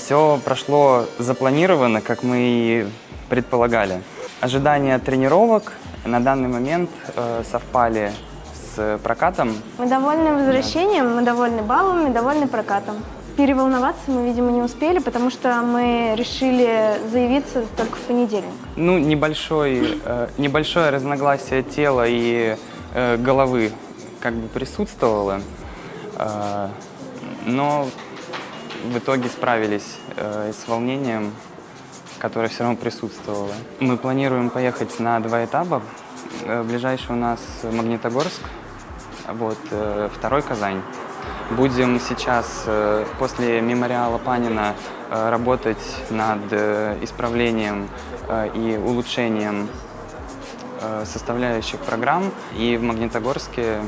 Все прошло запланированно, как мы и предполагали. Ожидания тренировок на данный момент совпали с прокатом. Мы довольны возвращением, мы довольны баллом, мы довольны прокатом. Переволноваться мы, видимо, не успели, потому что мы решили заявиться только в понедельник. Ну, небольшое разногласие тела и головы как бы присутствовало, но в итоге справились с волнением, которое все равно присутствовало. Мы планируем поехать на 2 этапа. Ближайший у нас Магнитогорск, второй Казань. Будем сейчас, после мемориала Панина, работать над исправлением и улучшением составляющих программ. И в Магнитогорске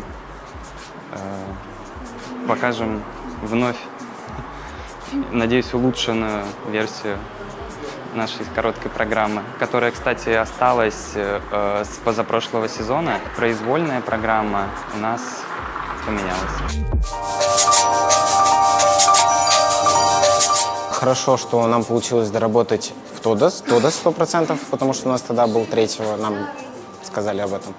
покажем вновь, надеюсь, улучшенную версию нашей короткой программы, которая, кстати, осталась с позапрошлого сезона. Произвольная программа у нас поменялась. Хорошо, что нам получилось доработать в Тодос 100%, потому что у нас тогда был 3-го, нам сказали об этом.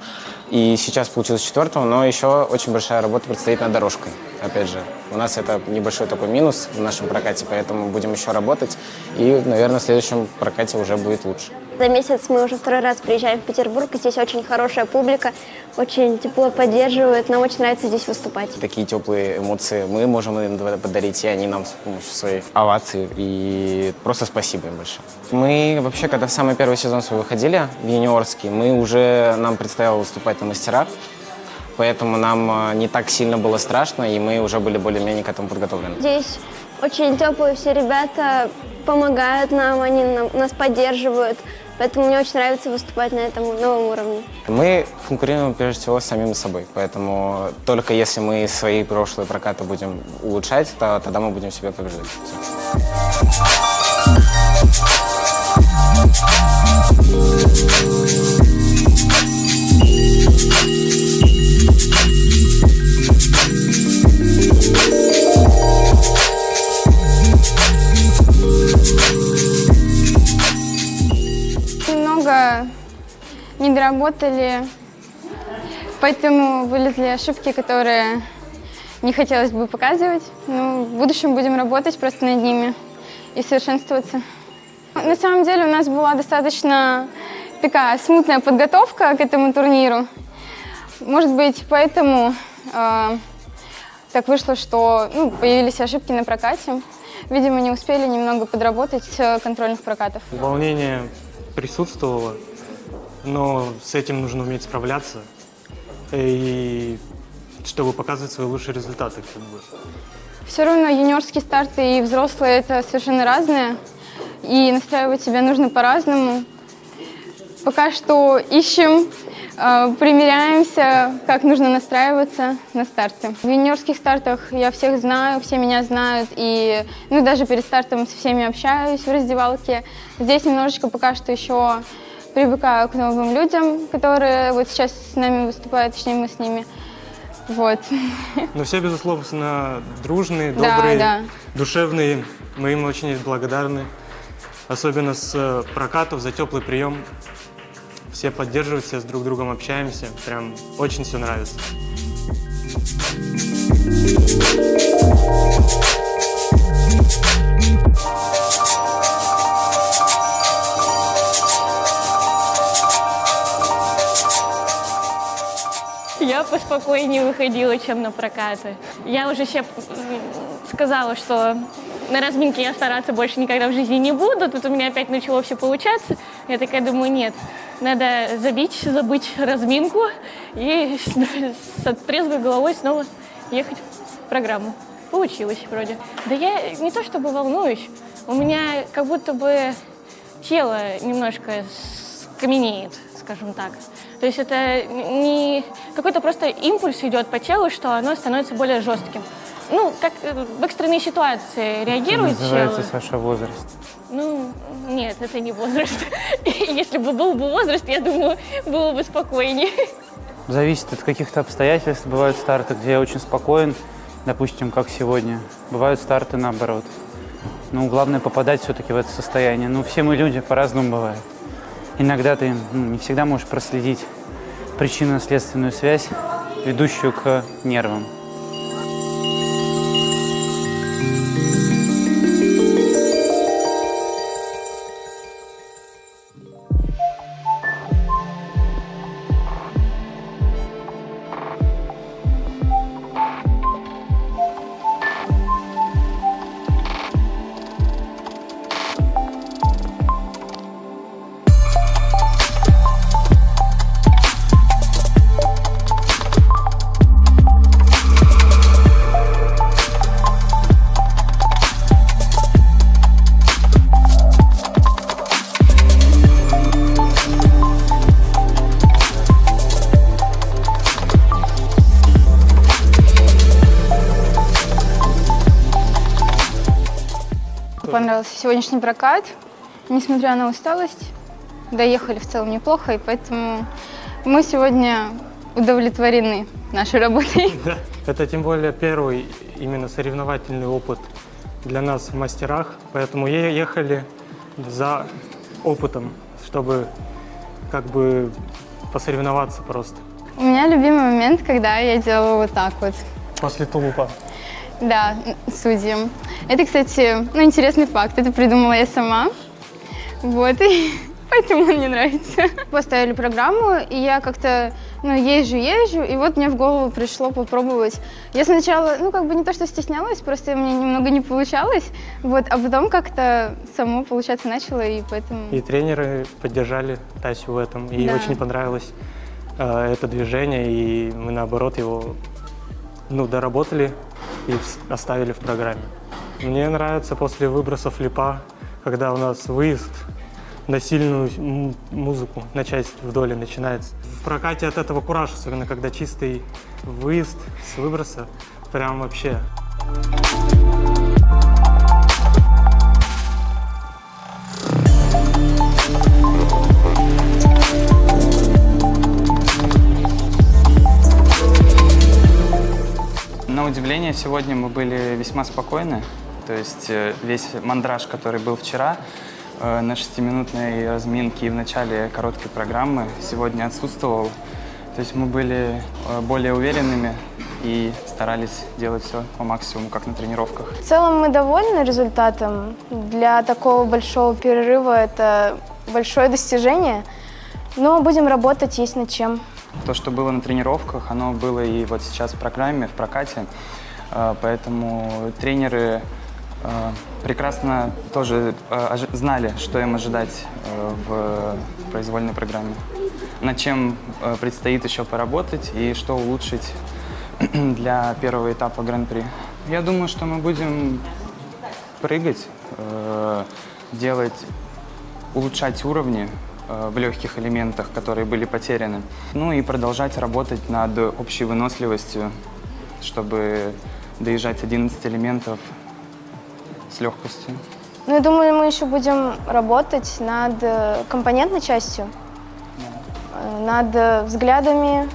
И сейчас получилось 4-го, но еще очень большая работа предстоит над дорожкой. Опять же, у нас это небольшой такой минус в нашем прокате, поэтому будем еще работать. И, наверное, в следующем прокате уже будет лучше. За месяц мы уже 2-й раз приезжаем в Петербург. Здесь очень хорошая публика, очень тепло поддерживает. Нам очень нравится здесь выступать. Такие теплые эмоции мы можем им подарить, и они нам с помощью своих оваций. И просто спасибо им большое. Мы вообще, когда в самый первый сезон свой выходили, в юниорский, нам предстояло выступать на мастерах. Поэтому нам не так сильно было страшно, и мы уже были более-менее к этому подготовлены. Здесь очень теплые все ребята, помогают нам, они нас поддерживают. Поэтому мне очень нравится выступать на этом новом уровне. Мы конкурируем прежде всего с самим собой, поэтому только если мы свои прошлые прокаты будем улучшать, то тогда мы будем себя побеждать. Немного не доработали, поэтому вылезли ошибки, которые не хотелось бы показывать. Но в будущем будем работать просто над ними и совершенствоваться. На самом деле у нас была достаточно такая смутная подготовка к этому турниру. Может быть, поэтому так вышло, что появились ошибки на прокате. Видимо, не успели немного подработать с контрольных прокатов. Волнение присутствовало, но с этим нужно уметь справляться, и чтобы показывать свои лучшие результаты. Все равно юниорские старты и взрослые – это совершенно разные, и настраивать себя нужно по-разному. Пока что ищем, примеряемся, как нужно настраиваться на старте. В юниорских стартах я всех знаю, все меня знают, и даже перед стартом со всеми общаюсь в раздевалке. Здесь немножечко пока что еще привыкаю к новым людям, которые вот сейчас с нами выступают, точнее мы с ними. Вот. Но все, безусловно, дружные, добрые, да. Душевные. Мы им очень благодарны. Особенно с прокатов за теплый прием. Все поддерживают, все с друг другом общаемся. Прям очень все нравится. Я поспокойнее выходила, чем на прокаты. Я уже себе сказала, что на разминке я стараться больше никогда в жизни не буду. Тут у меня опять начало все получаться. Я такая думаю, нет, надо забыть, забыть разминку и с трезвой головой снова ехать в программу. Получилось вроде. Да я не то чтобы волнуюсь, у меня как будто бы тело немножко каменеет, скажем так. То есть это не какой-то просто импульс идет по телу, что оно становится более жестким. Как в экстренной ситуации реагирует тело. Называется, Саша, возраст. Нет, это не возраст. Если бы был бы возраст, я думаю, было бы спокойнее. Зависит от каких-то обстоятельств. Бывают старты, где я очень спокоен, допустим, как сегодня. Бывают старты наоборот. Ну, главное попадать все-таки в это состояние. Ну, все мы люди, по-разному бывает. Иногда ты не всегда можешь проследить причинно-следственную связь, ведущую к нервам. Понравился сегодняшний прокат. Несмотря на усталость, доехали в целом неплохо, и поэтому мы сегодня удовлетворены нашей работой. Да. Это тем более первый именно соревновательный опыт для нас в мастерах, поэтому ехали за опытом, чтобы как бы посоревноваться просто. У меня любимый момент, когда я делаю вот так вот. После тулупа. Да, судьям. Это, кстати, интересный факт. Это придумала я сама. Вот, и поэтому он мне нравится. Поставили программу, и я как-то, езжу, и вот мне в голову пришло попробовать. Я сначала, не то что стеснялась, просто мне немного не получалось, вот, а потом как-то само получаться начало, и поэтому... И тренеры поддержали Тасю в этом, и Да. очень понравилось это движение, и мы, наоборот, его доработали и оставили в программе. Мне нравится после выброса флипа, когда у нас выезд на сильную музыку, на часть вдоль начинается. В прокате от этого кураж, особенно когда чистый выезд с выброса, прям вообще. На удивление, сегодня мы были весьма спокойны. То есть весь мандраж, который был вчера, на 6-минутной разминке и в начале короткой программы, сегодня отсутствовал. То есть мы были более уверенными и старались делать все по максимуму, как на тренировках. В целом мы довольны результатом. Для такого большого перерыва это большое достижение, но будем работать, есть над чем. То, что было на тренировках, оно было и вот сейчас в программе, в прокате. Поэтому тренеры прекрасно тоже знали, что им ожидать в произвольной программе. Над чем предстоит еще поработать и что улучшить для первого этапа Гран-при. Я думаю, что мы будем прыгать, улучшать уровни в легких элементах, которые были потеряны. Ну и продолжать работать над общей выносливостью, чтобы доезжать 11 элементов с легкостью. Я думаю, мы еще будем работать над компонентной частью, над взглядами,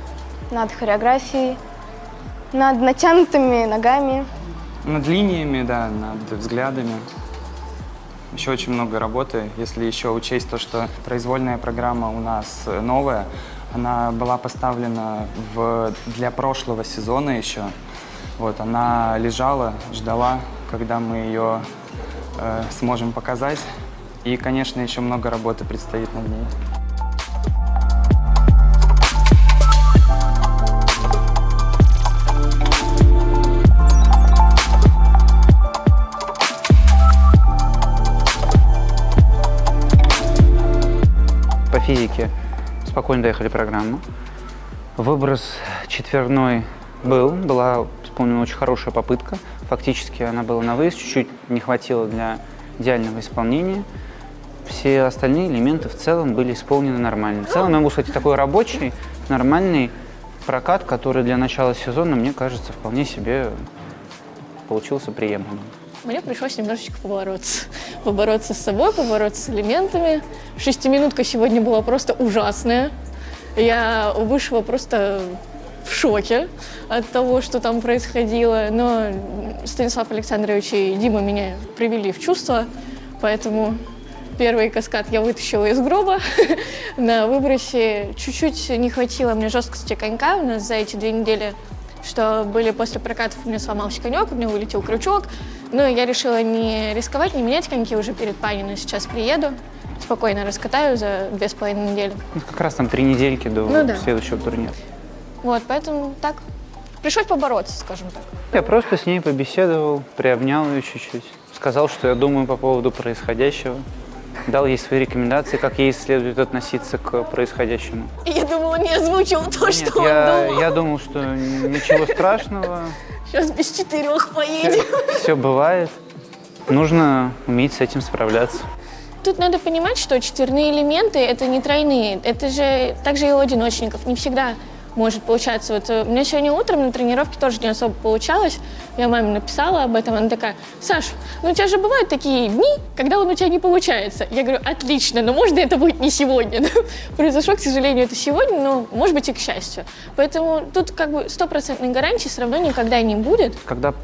над хореографией, над натянутыми ногами. Над линиями, да, над взглядами. Еще очень много работы, если еще учесть то, что произвольная программа у нас новая. Она была поставлена для прошлого сезона еще. Вот, она лежала, ждала, когда мы ее сможем показать. И, конечно, еще много работы предстоит над ней. По физике спокойно доехали программу. Выброс четверной была исполнена очень хорошая попытка. Фактически она была на выезд, чуть-чуть не хватило для идеального исполнения. Все остальные элементы в целом были исполнены нормально. В целом, я могу сказать, такой рабочий, нормальный прокат, который для начала сезона, мне кажется, вполне себе получился приемлемым. Мне пришлось немножечко побороться с собой, побороться с элементами. Шестиминутка сегодня была просто ужасная. Я вышла просто в в шоке от того, что там происходило, но Станислав Александрович и Дима меня привели в чувство, поэтому первый каскад я вытащила из гроба. На выбросе чуть-чуть не хватило мне жесткости конька. У нас за эти 2 недели, что были после прокатов, у меня сломался конек, у меня вылетел крючок. Но я решила не рисковать, не менять коньки уже перед Паниной. Сейчас приеду, спокойно раскатаю за 2,5 недели. Ну, как раз там 3 недельки до да. следующего турнира. Вот, поэтому так, пришлось побороться, скажем так. Я просто с ней побеседовал, приобнял ее чуть-чуть, сказал, что я думаю по поводу происходящего, дал ей свои рекомендации, как ей следует относиться к происходящему. И я думала, не озвучил то, Нет, что он думал. я думал, что ничего страшного, Сейчас без 4 поедем. все бывает. Нужно уметь с этим справляться. Тут надо понимать, что четверные элементы — это не тройные. Это же также и у одиночников. Не всегда может получаться. Вот у меня сегодня утром на тренировке тоже не особо получалось. Я маме написала об этом, она такая: Саш, ну у тебя же бывают такие дни, когда он у тебя не получается. Я говорю: отлично, но может это будет не сегодня. Произошло, к сожалению, это сегодня, но может быть и к счастью. Поэтому тут как бы 100% гарантии все равно никогда не будет. Когда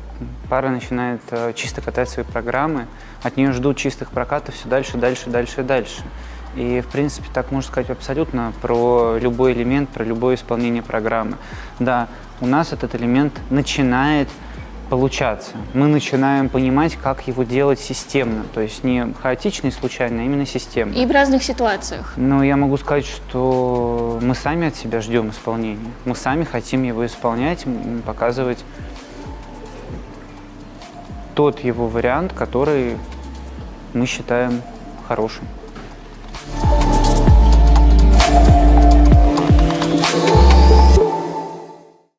пара начинает чисто катать свои программы, от нее ждут чистых прокатов все дальше, дальше, дальше и дальше. И, в принципе, так можно сказать абсолютно про любой элемент, про любое исполнение программы. Да, у нас этот элемент начинает получаться. Мы начинаем понимать, как его делать системно. То есть не хаотично и случайно, а именно системно. И в разных ситуациях. Но я могу сказать, что мы сами от себя ждем исполнения. Мы сами хотим его исполнять, показывать тот его вариант, который мы считаем хорошим.